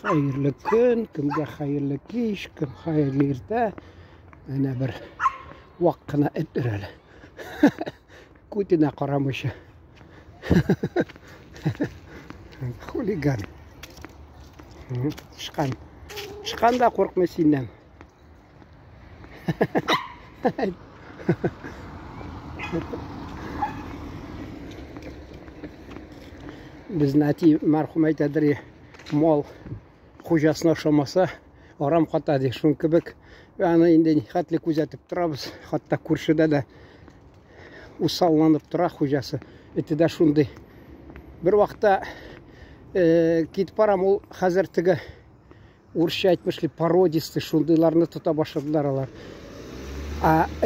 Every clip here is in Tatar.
Hayırlı gün, kimge hayırlı kiş, kim hayırlı irte. Ana bir vakkına ettir hele. Kutine karamışı. Huligan. Çıkan. Çıkan da korkma senden. Biz nati merhum aytadırı mal xo'jasini o'xshamasa oram qotadi. Shu kibik yani endi xatli kuzatib turamiz. Hatto Kurshida da usallanib turadi xo'jasi. Etida shunday. Bir vaqtda ketib boram, u hozir tigi o'rischa aytmishli parodisti shundaylarni tuta boshladilar ular.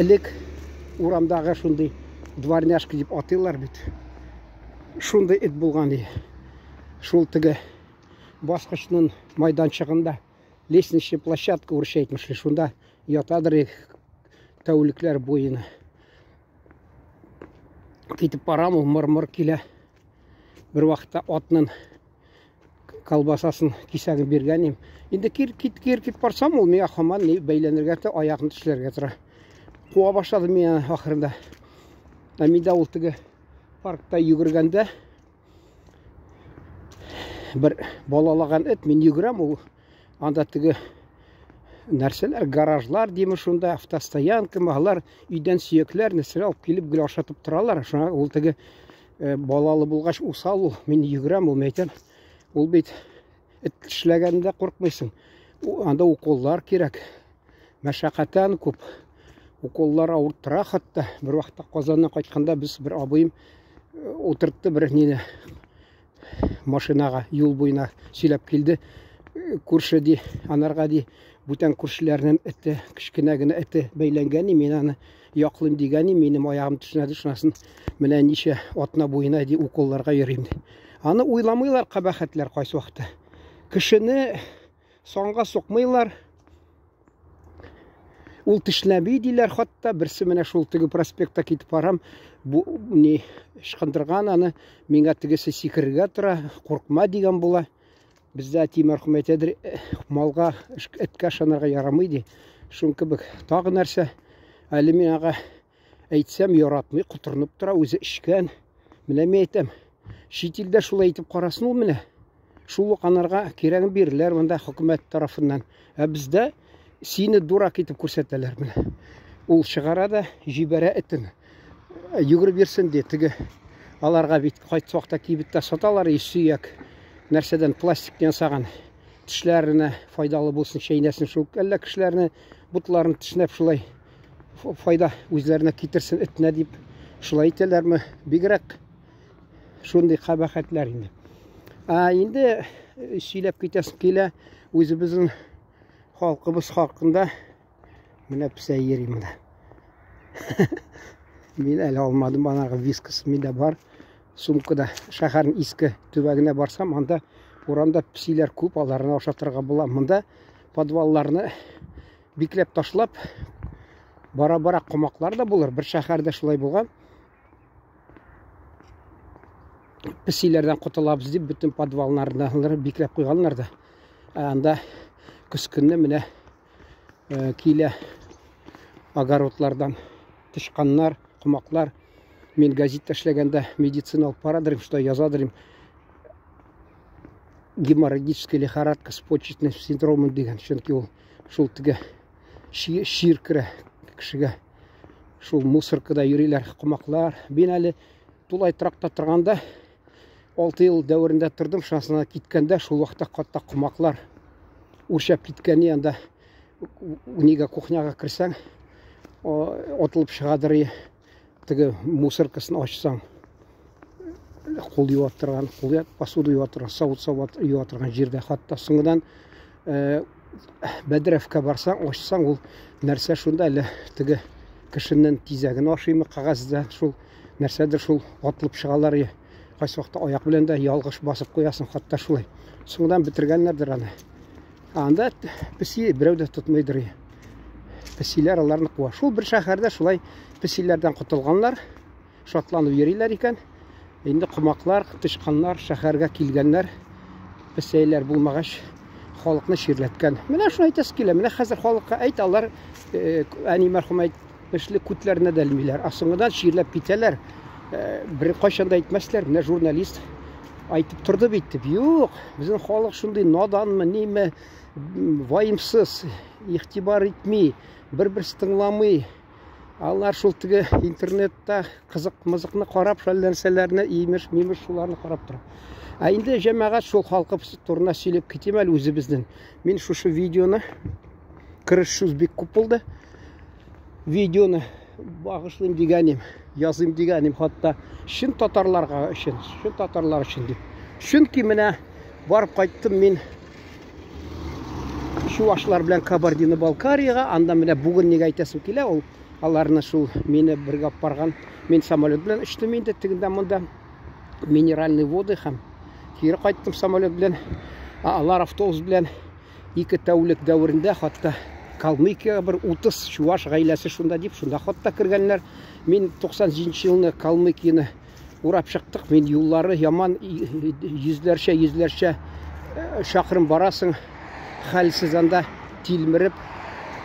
Ilik uramdagi shunday dvorняшка deb ataylar bit. Shunday et bo'lgan edi. Shul tigi bosqichning maydonchig'ida лестничный площадка o'risha aytmishli. Shunda yotadir tavliklar bo'yini. Ketib boram, mir kela. Bir vaqtda otning kolbasasin kesagin bergan edim. Endi ketib borsam, u menga hamon baylanirga oyoqni tishlarga tura. Quva boshladi men oxirida. Amida ultiga parkda yugurganda bir bolalagan it men yuguram, u anda tigi narsalar, garajlar deymi, shunda avtostoyanka mahlar uydan suyaklar narsalar olib kelib gul oshatib turalar. Shuna ul tigi bolali bo'lgach usal, u men yuguram, u aytan, ul bit it tishlaganda qo'rqmaysan. Anda ukollar kerak. Mashaqqatan ko'p. Ukollar avurtira hatto. Bir vaqtda Qozondan qaytganda biz bir aboyim o'tiribdi, bir neni mashinaga yo'l bo'yina silab keldi. Kurshidi, anargadi butun kurshilarning iti, kichkinagina iti baylangan, men ani yoqlim degani, mening oyog'im tushunadi, shunasin bilan nisha otna bo'yina deb ukollarga yuraydi. Ani o'ylamaylar qabahatlar qaysi vaqtda. Kishini songa so'qmaylar. Ul tishlabiydilar, hatto birsi mana shu tigi prospektda ketib boram, bu ne ishqindirgan, ani menga tigisi sikirga tura, qo'rqma degan bo'la. Bizda marhum aytadir, molga itga shanarga yaramaydi. Shunki bir tog'i narsa ali menga aytsam yoratmay quturib tura, o'zi ishgan. Mina men aytam, chet elda shulay aytib qarasin u mina. Shul qanarga keragin berillar bunda hukumat tarafidan. Bizda seni durak etib ko'rsatadilar mina. Ul chiqaradi, jibara itini. Yugurib bersin deydi. Alarga bit qaytsoqda kibitda sotalar, suyak narsadan plastikdan yasagan tishlarini foydali bo'lsin, shaynasin, shu alla kishilarni butlarini tishlab shulay foyda o'zlariga keltirsin itna deb shulay aytadilarmi? Bigroq shunday qabahatlar endi. Endi silab ketasiz kela, o'zimizning xalqimiz haqida mana pisay yerim mana. Men hali olmadim, bana viskus menda bor. Sumkada shaharning eski tubagina borsam, anda o'ramda pisiylar ko'p, ularni o'shatirga bo'laman. Bunda podvallarni beklab tashlab, bara qo'moqlar da bo'lar. Bir shaharda shulay bo'lgan. Pisiylardan qutulamiz deb butun podvallarni beklab qo'yganlar-da. Anda kuz kunni mana kela огородlardan tishqanlar, qo'moqlar. Men gazetda ishlaganda meditsina olib boradirim, shunday yozadim. Геморрагическая лихорадка с почечным синдромом degan. Chunki u shultiga shirkira kishiga shul musorkada yurilar, qo'moqlar. Men hali to'lay traqda turganda 6 yil davrida turdim, shunasina ketganda shul vaqtda katta qo'moqlar urshab ketgani, anda uniga kuxnyaga kirsang, otilib chiqadir. Tigi musorkasini ochsang, qo'l yuvib turgan, qo'lga posuda yuvib turgan, sovut yuvib turgan yerda, hatto so'ngidan badravka borsang, ochsang, u narsa shunda tigi kishining tizagini oshimi, qog'ozda shul narsadir, shul otilib chiqalar. Qaysi vaqtda oyoq bilan da yolg'ish bosib qo'yasan, hatto shulay. So'ngidan bitirganlardir ana. Anda pisi birovda tutmaydir. Pisiylar ularni quva. Shul bir shaharda shulay pisiylardan qutulganlar shotlanib yurilar ekan. Endi qo'moqlar, tishqanlar shaharga kelganlar, pisiylar bo'lmag'ach халыкны ширләткән. Менә шуны әйтәсе килә. Менә хәзер халыкка әйт, алар әни мәрхүм әйтмешле күтләренә дә белмиләр. Асыңыдан ширләп китәләр. Бер кайчан да әйтмәсләр. Менә журналист айтып торды бит. Юк, безнең халык шундый наданмы, неме, ваимсыз, игътибар итми, бер-берс тыңламый. Алар шул теге интернетта кызык-мызыкны карап, шул нәрсәләрне имеш-мимеш шуларны карап тора. Инде җәмәгать шул халкыбыз турында сөйләп китим әле үзебезнең. Мин шушы видеоны кырышуз бик күп булды. Видеоны багышлыйм дигәнем, языйм дигәнем, хатта шин татарларга өчен, шин татарлар өчен дип. Чөнки менә барып кайттым мин Чувашлар белән Кабардино-Балкарияга, анда менә бүген нигә әйтәсем килә, ул аларны шул мине бергә алып барган, мин самолет белән очтым инде, тегендә монда минеральный воды һәм кире кайттым самолет белән, алар автобус белән 2 тәүлек дәверендә, хатта Калмыкиягә бер 30 чуваш гаиләсе шунда дип, шунда хатта кергәннәр. Мин 97 елны Калмыкияны урап чыктык, мин юллары яман, йөзләрчә шакрым барасың, хәлсез анда тилмереп,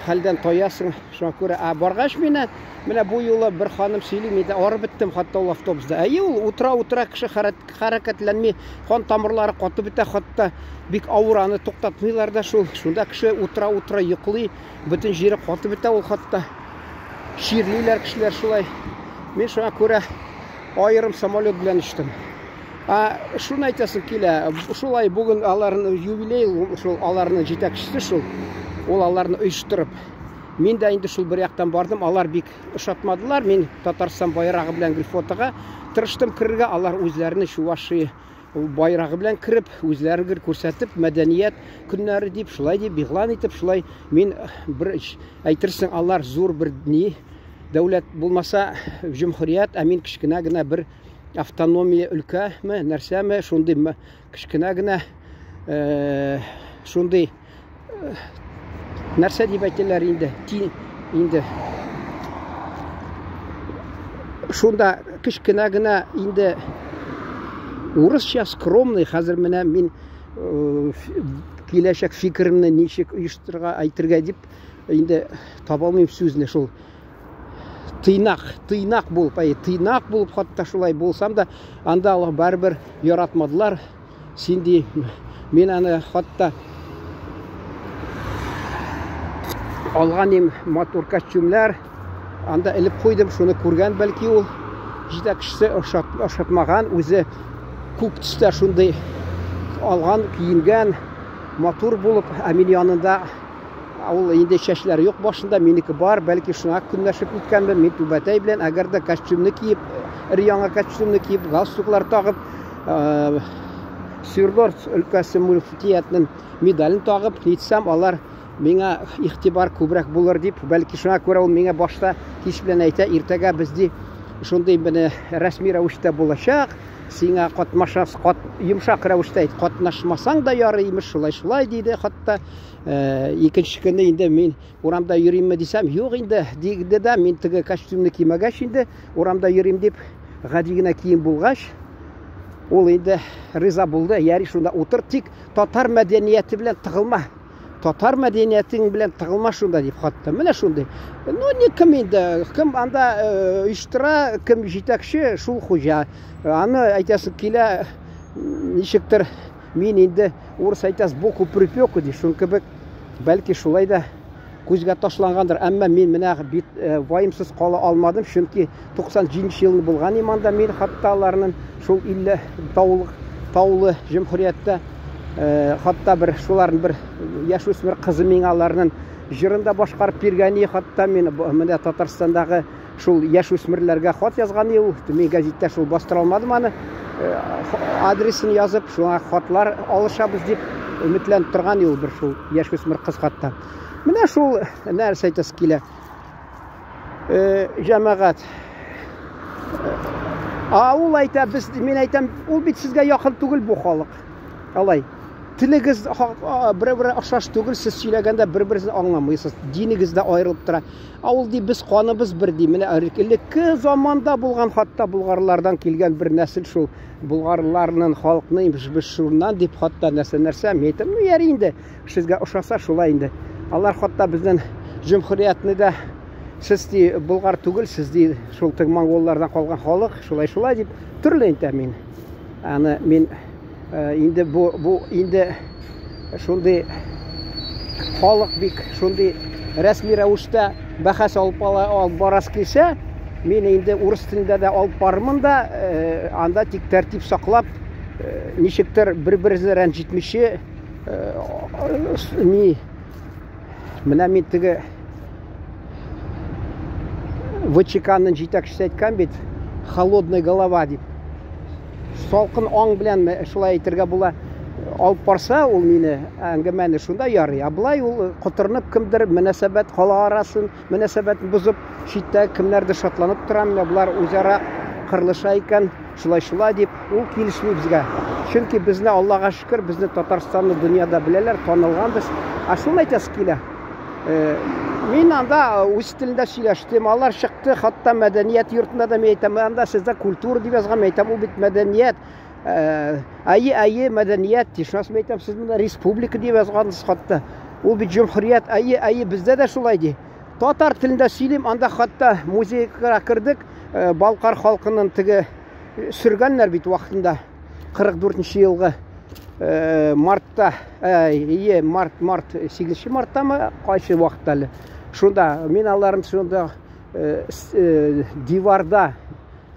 хәлдән таясың. Шуңа күрә баргач менә бу юлы бер ханым сөйли, мин дә арып беттем хатта ул автобуста. Ул утыра кеше хәрәкәтләнми, кан тамырлары катып бетә, хатта бик авыр, аны туктатмыйлар да шул. Шунда кеше утыра йоклый, бөтен җире катып бетә, ул хатта ширлиләр кешеләр шулай. Мин шуңа күрә аерым самолет белән очтым. Шуны әйтәсем килә, шулай бүген аларның юбилей, шул аларның җитәкчесе шул. Ул аларны оештырып. Мин дә инде шул бер яктан бардым, алар бик ошатмадылар. Мин Татарстан байрагы белән фотога тырыштым кирергә, алар үзләренең Чувашия байрагы белән кирип, үзләрен күрсәтеп, мәдәният көннәре дип, шулай дип игълан итеп, шулай мин бер әйтерсең, алар зур бер дәүләт булмаса җумһурият, мин кичкенә генә бер автономия өлкәме, нәрсәме, шундый кичкенә генә шундый нәрсә дип әйтәләр инде. Шунда кичкенә генә инде урысча скромный, хәзер менә мин киләчәк фикеремне ничек оештырырга, әйтергә дип инде таба алмыйм сүзне. Шул тыйнак булып, хатта шулай булсам да, анда Аллаһ барбер яратмадылар. Синди мин аны хатта алганым матур костюмлар, анда элеп куйдым, шуны күргән бәлки ул җитәкчесе ошатмаган, үзе күк төстә шундый алган, киенгән, матур булып, мин янында ул инде чәчләр юк башында, минеке бар, бәлки шуңа көнләшеп үткәнбез. Мин түбәтәй белән, әгәр дә костюмны киеп, яңа костюмны киеп, галстуклар тагып, Свердловск өлкәсе муфтиятының медален тагып, нитсәм, алар миңа игътибар күбрәк булыр дип, бәлки шуңа күрә ул миңа башта кич белән әйтә, иртәгә бездә шундый менә рәсми рәвештә булачак, сиңа йомшак рәвештә катнашмасаң да ярый, имеш, шулай диде. Хатта икенче көнне инде мин урамда йөримме дисәм, юк инде диде дә, мин теге костюмны кимәгәч инде урамда йөрим дип, гади генә кием булгач, ул инде риза булды. Яри шунда утыр, тик татар мәдәнияте белән тыгылма. Татар мәдәниятең белән тыгылма шунда дип хатта. Менә шундый. Кем инде, кем анда оештыра, кем җитәкче, шул хуҗа. Аны әйтәсем килә, ничектер мин инде урыс әйтәс боку припеку ди, шун кебек, бәлки шулай да күзгә ташлангандыр. Әмма мин менә бит ваимсыз кала алмадым, чөнки 97 елны булган иманда мин хатта аларның шул 50 таулы җумһуриятта хатта бер шуларның бер яшүсмер кызы миңа аларның җырында башкарып биргәне, хатта мин менә Татарстандагы шул яшүсмерләргә хат язганы, ул мин газеттә шул бастыра алмадым аны, адресын язып, шуңа хатлар алышабыз дип өметләнеп торган ул бер шул яшүсмер кыз хатта. Менә шул нәрсә әйтәсе килә. Җәмәгать. Ул әйтә, мин әйтәм, ул бит сезгә якын түгел бу халык. Алай. тілігіз бір-бірі ұқсас түгел, сіз сөйлегенде бір-біріңізді аңламайсыз, динігіз де айырылып тұра. Ауыл дей, біз қаныбыз бір дей. Міне іркіліккі заманда болған, хатта бұлғарлардан келген бір нәсіл шул. Бұлғарларының халқының біз шурынан деп хатта нәрсе мейтім. Енді сізге ұшаса шулай енді. Алар хатта біздің жүмхұриятыны да сіз де бұлғар түгіл, сіз де шул тік монголлардан қалған халық, шулай деп түрлі енді мен. Мен енді енді шундай халық бек шундай рәсми рәвіште бәхәс алып барас келсе, мен енді орыс тілінде де алып бармын да, анда тек тәртіп сақлап, нешіктер бір-біріне рәнжітмеше, мына мен тігі ВЧК-ның жетекшісі айтқан бет, холодный голова деп. Салқын оң білән шулай айтырға була алып барса, ол мені әңгімәні шунда ярый. Абылай ол құтырынып кімдір мінәсәбәт қала арасын, мінәсәбәтін бұзып, шеттегі кімлерді шатланып тұрамын, бұлар өзара қырлыша екен, шулай деп, ол келішмей бізге. Чүнки бізді, Аллаға шүкір, бізді Татарстанны дүнияда білелер, танылған біз. Ашын айтасы келі. Мен анда өз тілінде сөйлештім, алар шықты, хатта мәдениет йұртында да мен айтам, анда сізді культура деп жазған, мен айтам, ол бит мәдениет, әйе мәдениет, тешінас мен айтам, сіз мұнда республика деп жазғаныңыз хатта, ол бит жүмхұрият, әйе бізде де шулай де. Татар тілінде сөйлем, анда хатта музейға кірдік, Балқар халқының тігі сүргенлер бит уақытында, 44-ші елғы мартта, март 8 мартта ма, қайшы уақытта әлі. Шунда, мен аларым шунда диварда,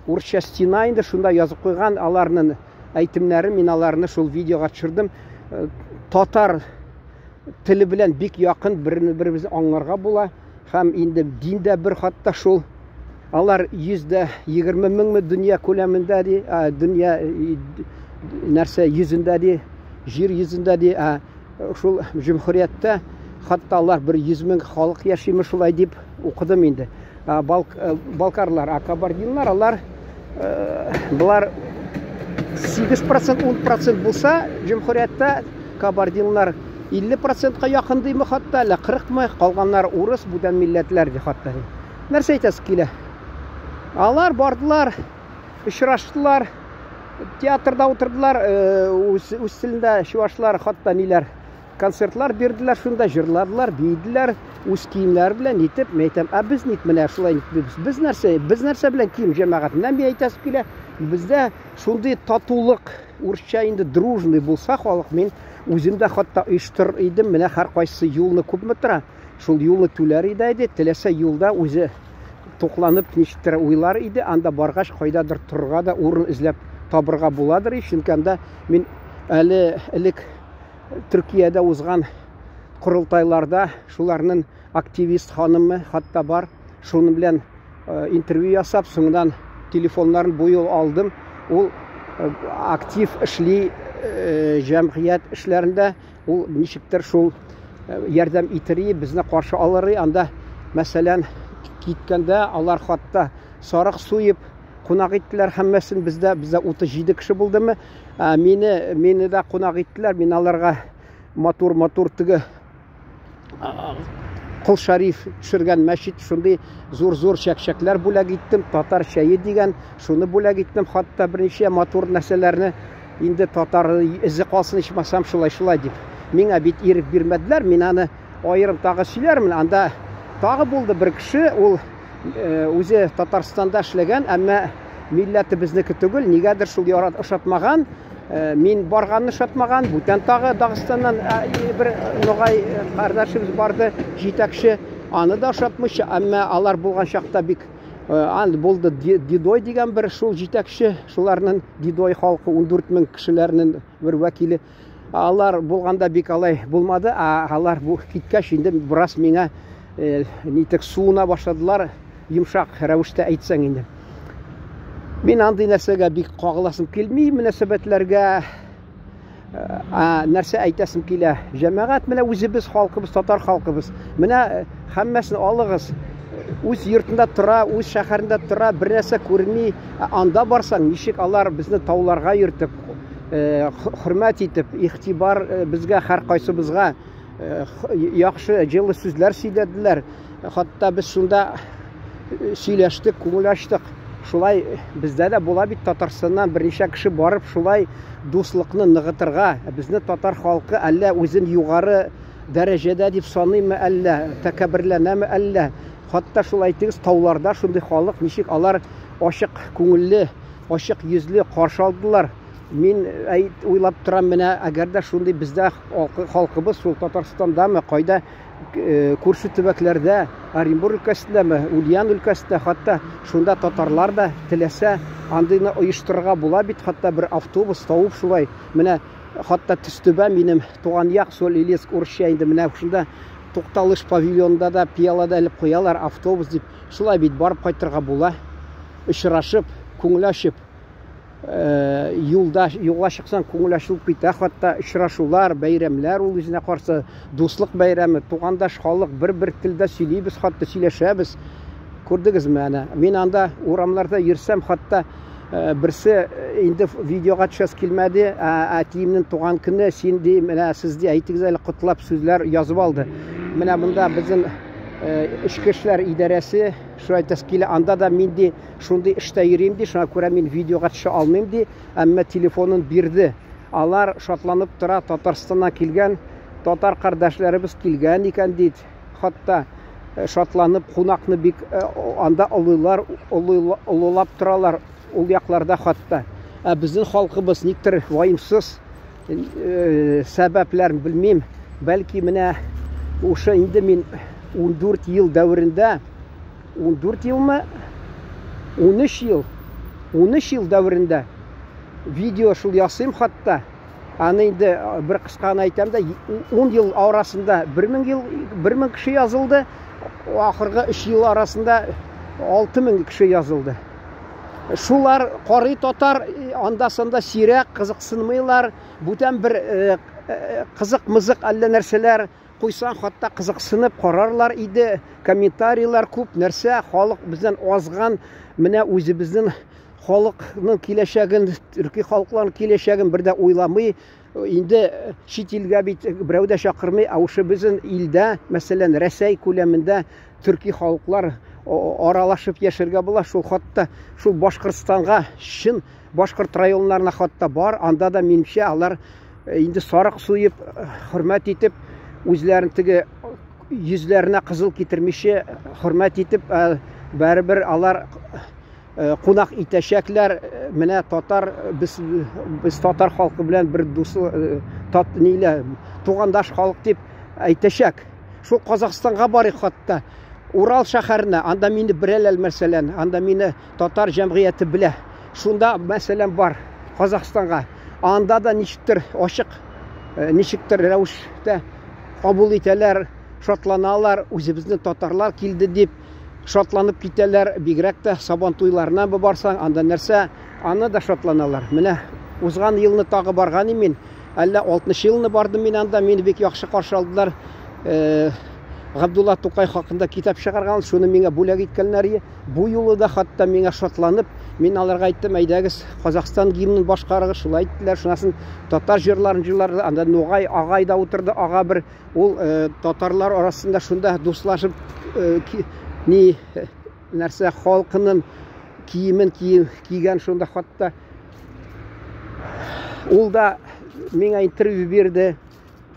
орысша стена енді шунда yazып қойған аларының әйтімлері, мен аларыны шул видеоға түсірдім. Татар тілі білән бек яқын бірімізді аңларға бола. Һәм енді динде бір хатта шул. Алар 120 мың дүния көлемінде де, дүния нәрсе yüzінде де, жер yüzінде де, шул жүмхұриятта хатта алар бір 100 мың халық яшимі шулай деп оқыдым енді. Балкарлар, кабардинлар, алар бұлар 8% 10% болса, жүмхұриятта кабардинлар 50%-қа яқын деймі хатта, 40 мың қалғанлар орыс, бұдан милләтлер де хатта. Нәрсе айтасы келі? Алар бардылар, ұшыраштылар, театрда отырдылар, өз тілінде шуашлар хатта нелер, концертлар берділер, шында жырладылар, бейділер, өз киімлер білән етіп, мен айтам, біз нет міне шулай нетпейбіз, біз нәрсе білән киім жамағатынан мен айтасы келі, бізде шундай татулық, орысша енді дружный болса халық, мен өзімді хатта ұйыштыр едім, міне қар қайсысы юлны көп мұтыра, шул юлны түлер еді, тілесе юлда өзі тоқланып нешіктері ойлар еді, анда барғаш қойдадыр тұрға да орын ізлеп табырға боладыр. Шынканда мен әлі әлік Түркияда озған құрылтайларда шуларының активист ханымы хатта бар, шуның білән интервью ясап, соңынан телефонларын бойыл алдым. Ол актив ішлей жәмғият ішлерінде, ол нешіктер шул ярдәм итірі, бізні қаршы алыры, анда мәселен кеткенде алар хатта сарық суйып қонақ еттілер әммесін, бізде 37 кіші болды ме, мені де қонақ еттілер, мен аларға матур түгі Құл Шариф түсірген мәшет, шындай зор шәкшәклер бөләк еттім, татар шәйі деген, шуны бөләк еттім, хатта бірінші матур нәрселеріні енді татар ізі қалсын ішмасам шулай деп. Мен әбет ерік бермәділер, мен аны айырым тағы сөйлермін, анда тағы болды бір кіші, ол өзі Татарстанда эшләгән, әмма милләті біздікі түгіл, негәдір шул ярат ұшатмаған, мен барғанны ұшатмаған, бүтән тағы Дағыстаннан бір ноғай қардашымыз барды, жетекші, аны да ұшатмышы, әмма алар болған шақта бек болды Дидой деген бір шул жетекші, шуларының Дидой халқы 14 мың кішілерінің бір вәкілі, алар болғанда бек алай болмады, алар кеткәш енді біраз меңа нетік суына башладылар, емшақ рәвішті айтсаң енді. Мен андай нәрсеге бек қағыласым келмей, мінәсәбәтлерге нәрсе айтасым келе. Жәмәғат, міне өзі біз халқыбыз, татар халқыбыз. Міне хаммасын алығыз. Өз йұртында тұра, өз шәһәрінде тұра, бір нәрсе көрмей, анда барсаң, нешек алар бізді тауларға йұртып, hurmat etib, ig'tibor bizga har qaysibizga yaxshi жылы so'zlar сөйләделәр. Hatto biz shunda сөйләштек, күңелләштек. Шулай бездә дә була бит Татарстаннан берничә кеше барып, шулай дуслыкны ныгытырга, безне татар халкы әллә үзен югары дәрәҗәдә дип саныймы, әллә тәкәбберләнәме, әллә хатта шулай әйтегез, тауларда шундый халык ничек алар ачык күңелле, ачык йөзле каршы алдылар. Мин уйлап торам, менә әгәр дә шундый бездә халкыбыз шул Татарстандамы, кайда күрше төбәкләрдә, Оренбург өлкәсендәме, Ульян өлкәсендә, хатта шунда татарлар да теләсә андыйны оештырырга була бит, хатта бер автобус тавып шулай. Менә хатта төстүбә минем туган як Соль-Илецк урысча инде, менә шунда Тукталыш павильонында да пиялада элеп куялар, автобус дип. Шулай бит барып кайтырга була. Очрашып, күңелләшеп, юлга чыксаң күңелләшү китә, хатта очрашулар, бәйрәмләр ул үзенә каршы, дуслык бәйрәме, тугандаш халык, бер телдә сөйлибез, хатта сөйләшәбез. Күрдегезме аны? Мин анда урамларда йөрсәм, хатта берсе инде видеога төшәс килмәде, әтиемнең туган көне, син ди, менә сез ди әйтегез әле котлап сүзләр язып алды. Менә монда безнең Ішкі эшләр идарәсе шулай тәскиле, анда да мин ди шундый эштә йөрим ди, шуңа күрә мин видеога төшә алмыйм ди, әмма телефонын бирде. Алар шатланып тора, Татарстаннан килгән, татар кардәшләребез килгән икән ди. Хатта шатланып кунакны бик анда олылап торалар, ул якларда хатта. Безнең халкыбыз никтер ваимсыз сәбәпләрен белмим, бәлки менә ушы инде мин 14 ел дәверендә, 14 елмы? 13 ел дәверендә видео шул ясыйм хатта. Аны инде бер кысканы әйтәм дә, 10 ел арасында 1000 кеше язылды, ахыргы 3 ел арасында 6000 кеше язылды. Шулар карый татар, анда-санда сирәк кызыксынмыйлар, бүтән бер кызык-мызык әллә нәрсәләр куйсан, хатта кызыксынып карарлар иде, комментарийлар күп нәрсә, халык бездән азган, менә үзебезнең халыкның киләчәген, төрки халыкларның киләчәген бер дә уйламый, инде чит илгә бит берәү дә чакырмый, аушы безнең илдә, мәсәлән, Рәсәй күләмендә төрки халыклар аралашып яшәргә була, шул хатта шул Башкортстанга, шин Башкорт районнарына хатта бар, анда да минемчә алар инде сарык суеп, хөрмәт итеп, үзләрен теге йөзләренә кызыл китермичә хөрмәт итеп, бәрбер алар кунак итәчәкләр. Менә татар, без татар халкы белән бер дуслы, тугандаш халык дип әйтәчәк. Шул Казакстанга барыйк, хатта Урал шәһәренә, анда мине беләләр, мәсәлән, анда мине татар җәмгыяте белә. Шунда мәсәлән бар Казакстанга, анда да ничектер ачык, ничектер рәвештә кабул итәләр, шатланалар, үзебезнең татарлар килде дип шатланып китәләр. Бигрәк тә сабан туйларына барсаң, анда нәрсә, аны да шатланалар. Менә узган елны тагы барган мин, әллә 60 елны бардым мин анда, мине бик яхшы каршы алдылар. Габдулла Тукай хакында китап чыгарган, шуны миңа бүләк иткәннәр. Бу юлы да хатта миңа шатланып, мин аларга әйттем, әйдәгез, Казакстан гимнын башкарыгыз, шулай иттеләр. Шунасын татар җырларын җырлады, анда Нугай агай да утырды, ага бер, ул татарлар арасында шунда дуслашып, нәрсә халкының киемен кигән, шунда хатта ул да миңа интервью бирде.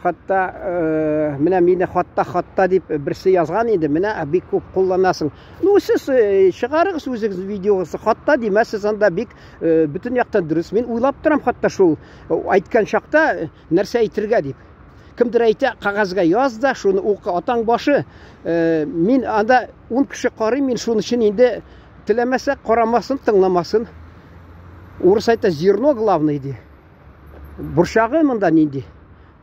Хатта менә мине хатта дип берсе язган иде, менә бик күп кулланасың. Ну сез чыгарыгыз үзегез видеосы, хатта димәсез, анда бик бүтән яктан дөрес. Мин уйлап торам, хатта шул әйткән чакта нәрсә әйтергә дип. Кемдер әйтә, кагазга яз да, шуны укы, атаң башы. Мин анда 10 кеше карый, мин шуны өчен инде теләмәсә карамасын, тыңламасын. Урыс әйтә, зерно главный ди. Бурчагы монда нинди?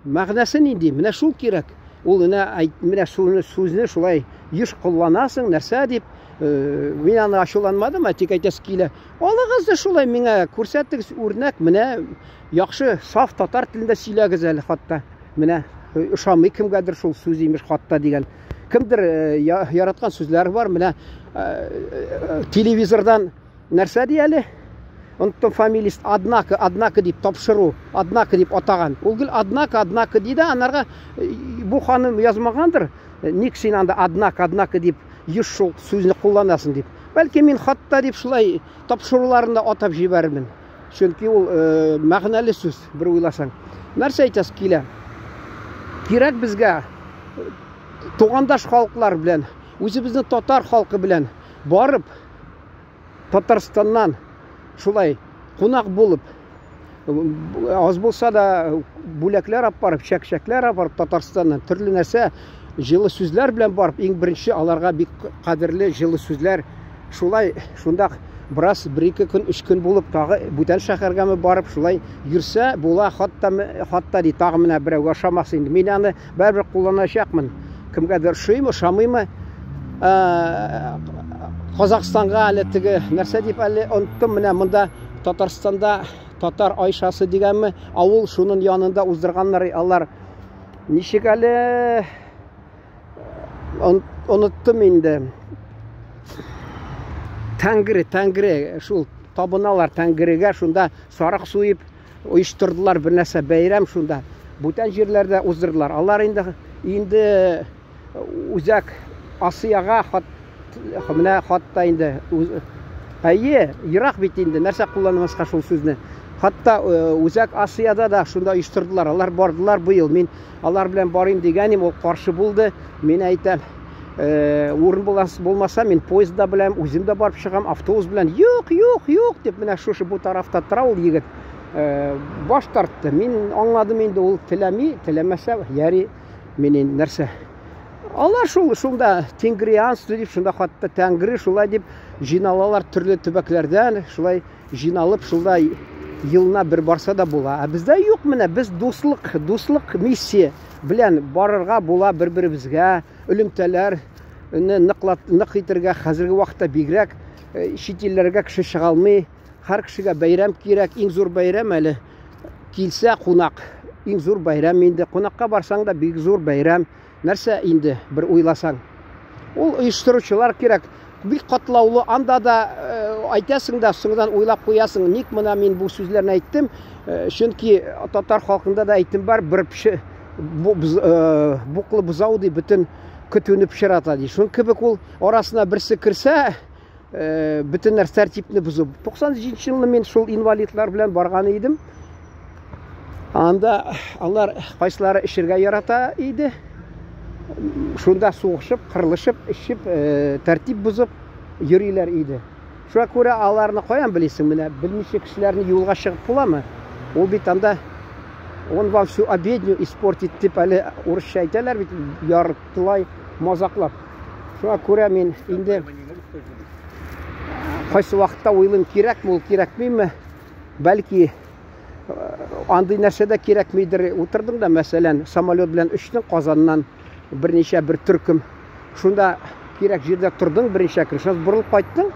Мәгънәсе нинди? Менә шул кирәк. Ул менә шуны сүзне шулай еш кулланасың, нәрсә дип. Мин аны ачуланмадым, тик әйтәс килә. Алыгыз да шулай миңа күрсәтегез үрнәк, менә яхшы саф татар телендә сөйләгез әле, хатта. Менә ышанмый кемгәдер шул сүз имеш хатта дигән. Кемдер яраткан сүзләр бар, менә телевизордан нәрсә ди әле? Онтон фамилиясы однако деп тапшыру, однако деп атаған. Ол гүл однако дейді, анарға бұл ханым yazмағандыр. Ник сен анда однако деп еш жол сөзіне қолданасың деп. Бәлки мен хатта деп шулай тапшыруларында атап жібермін. Чөнки ол мағыналы сөз, бір ойласаң. Нәрсе айтасыз келе? Керек бізге туғандаш халықлар білен, өзіміздің татар халқы білен барып Татарстаннан шулай қонақ болып, аз болса да бүләкләр апарып, шәк-шәкләр апарып Татарстаннан түрлі нәрсе жылы сүзләр белән барып, ең бірінші аларға бик қадірлі жылы сүзләр шулай шундақ біраз 1-2 күн 3 күн болып тағы бүтән шәһәргә барып шулай йөрсә була, хатта ди тағы менә берәүгә ошамас инде. Мин аны бәрбер кулланачакмын. Кемгәдер ошыймы, ошамыймы? Қазақстанға әле теге нәрсә дип әле оныттым, менә монда Татарстанда татар Айшасы дигәнме, авыл шуның янында уздырганнар, алар ничек әле оныттым инде. Тәңгіре, шул табыналар Тәңгірегә, шунда сарык суйып оештырдылар бір нәрсә бәйрәм шунда. Бүтән җирләрдә уздырдылар. Алар инде үзәк Асияга менә хатта инде ерак бит инде нәрсә кулланмаска шул сүзне. Хатта үзәк Асияда да шунда оештырдылар. Алар бардылар быел. Мин алар белән барыйм дигәнем, ул каршы булды. Мин әйтәм, урын болмаса, мен поездда беләм, үзем дә барып чыгам, автобус белән. Юк дип, менә шушы бу тарафта тора ул егет. Баш тартты. Мин аңладым инде, ул теләмәсә, яри менен нәрсә. Алар шунда тенгрианство дип, шунда хатта Тәңгри шулай дип җыйналалар төрле төбәкләрдән, шулай җыйналып, шулай елына бер барса да була. Бездә юк, менә без дуслык миссия белән барырга була бер-беребезгә, элемтәләр нык итәргә. Хәзерге вакытта бигрәк чит илләргә кеше чыга алмый. Һәр кешегә бәйрәм кирәк, иң зур бәйрәм әле килсә кунак. Иң зур бәйрәм инде, кунакка барсаң да бик зур бәйрәм. Нәрсә инде бер уйласаң. Ул оештыручылар кирәк. Бик катлаулы, анда да әйтәсең дә соңдан уйлап куясың. Ник менә мин бу сүзләрне әйттем? Чөнки татар халкында да әйтем бар, бер буклы бузау ди бөтен көтүне пешерата ди. Шуның кебек ул арасына берсе кирсә, бөтен нәрсә тәртипне бузып. 97 елны мин шул инвалидлар белән барган идем. Анда алар кайсылары эшергә ярата иде. Шунда сугышып, кырылышып, ишеп, тәртип бузып йөриләр иде. Шуңа күрә аларны каян белисең, менә белмичә кешеләрне юлга чыгып буламы? Ул бит анда он вам всю обедню испортит дип әле урысча әйтәләр бит, яртылай мазаклап. Шуңа күрә мин инде кайсы вакытта уйлыйм, кирәкме ул, кирәкмиме? Бәлки андый нәрсәдә кирәкмидер. Утырдың да, мәсәлән, самолет белән очтың Казаннан, берничә бер төркем. Шунда кирәк җирдә тордың берничә көн. Шунда борылып кайттың.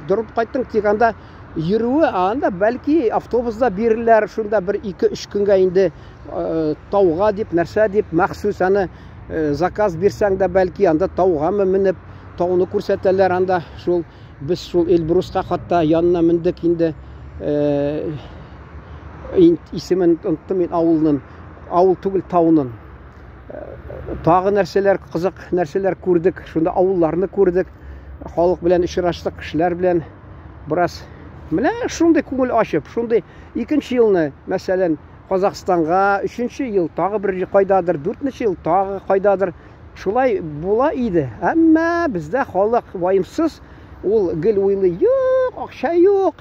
Дөреп кайттың, тик анда йөрүе, анда бәлки автобуста биреләр, шунда бер 2-3 көнгә инде тауга дип, нәрсә дип, махсус аны заказ бирсәң дә бәлки анда тауга менеп, тауны күрсәтәләр. Анда шул без шул Эльбруска хатта янына мендек инде. Исемен оныттым мин авылның. Авыл түгел, тауның. Тагы нәрсәләр, кызык нәрсәләр күрдек. Шунда авылларны күрдек. Халык белән очраштык, кешеләр белән бераз. Менә шундый күңел ачып, шундый 2нче елны, мәсәлән, Казакстанга, 3нче ел тагы бер кайдадыр, 4нче ел тагы кайдадыр. Шулай була иде. Әмма бездә халык ваемсыз, ул гел уйлый, юк, акча юк,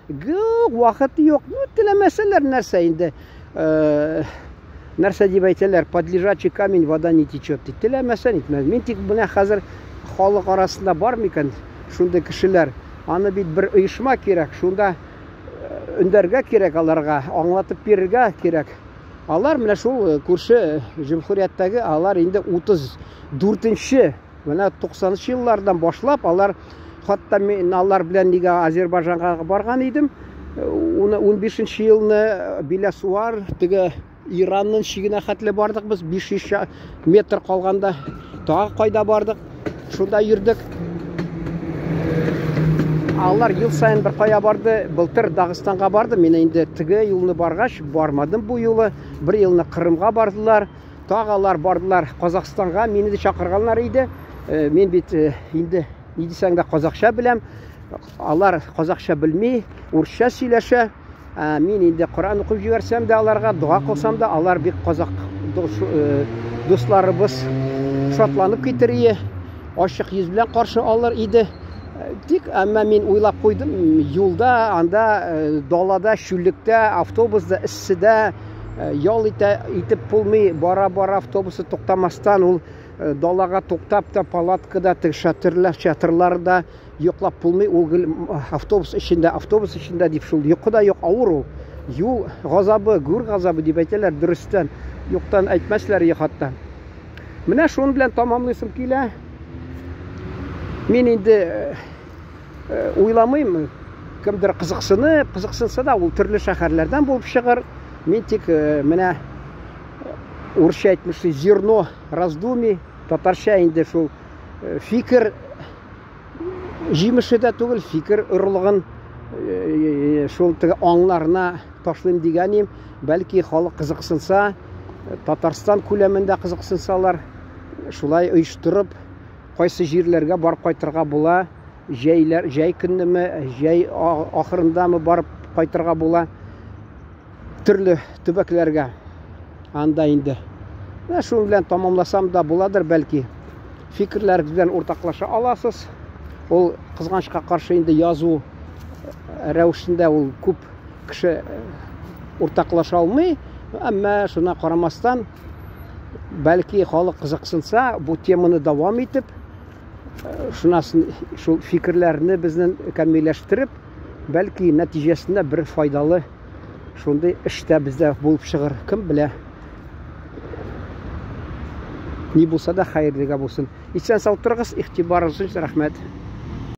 вакыт юк. Теләмәсәләр нәрсә инде. Нәрсә дип әйтәләр, под лежачий камень вода не течет. Теләмәсә нитмәс. Мин тик менә хәзер халык арасында бар микән шундый кешеләр? Аны бит бер оешма кирәк, шунда өндәргә кирәк, аларга аңлатып бирергә кирәк. Алар менә шул күрше җумһурияттәге, алар инде 34нче, менә 90нчы еллардан башлап, алар хатта мин алар белән нигә Азербайҗанга барган идем. 15нче елны Биләсуар, теге Иранның чигенә хәтле бардык без, 500 метр калганда тагы кайда бардык. Шунда йөрдек. алар ел сайын бір қая барды. Былтыр Дағыстанға барды. Мен енді тігі еліні барғаш бармадым бұл елі. Бір еліні Қырымға бардылар. Тағалар бардылар Қазақстанға. Мені де шақырғанлар еді. Мен бет енді не десең де қазақша білем. Алар қазақша білмей, орысша сөйлеше. Мен енді Құран оқып жіберсем де аларға, дұға қылсам да, алар бек қазақ достарыбыз шатланып кетірие. Ашық ез білен қаршы алар еді. Тек әмма мен ойлап қойдым, юлда, анда, далада, шүлікте, автобусда, іссіде, ял итіп болмай, бара-бара автобусы тоқтамастан, ол далаға тоқтап та, палаткада, шатырларда йоқлап болмай, ол автобус ішінде деп шул, йоқыда йоқ ауыр ол. Юл ғазабы, гүр ғазабы деп айталар, дұрыстан, йоқтан айтмәсілер ехатта. Міне шуын білен тамамлысым келі. Мен енді ойламайым, кімдір қызықсынса да, ол түрлі шәһәрлерден болып шығар. Мен тек міне орысша айтмышы зерно раздумий, татарша енді шул фикір жиміші де түгіл, фикір ұрлығын шул аңларына ташлайым дегенім. Бәлкі халық қызықсынса, Татарстан көлемінде қызықсынсалар, шулай ұйыштырып, қайсы жерлерге барып қайтырға бола, жай күнімі, жай ақырындамы барып қайтырға бола, түрлі түбәклерге анда енді. Шуын білен тамамласам да боладыр бәлкі. Фикірлеріңізбен ортақлаша аласыз. Ол қызғаншқа қаршы енді язу рәуішінде ол көп кіші ортақлаша алмай, әмі шуна қарамастан бәлкі халық қызықсынса, бұл теманы давам етіп, шунасын шул фикірлеріні біздің кәмелештіріп, бәлкі нәтижесінде бір файдалы шундай іште бізде болып шығыр, кім біле. Не болса да хайырлыға болсын. Исән сау тұрыңыз, иқтибарыңыз үшін рахмет.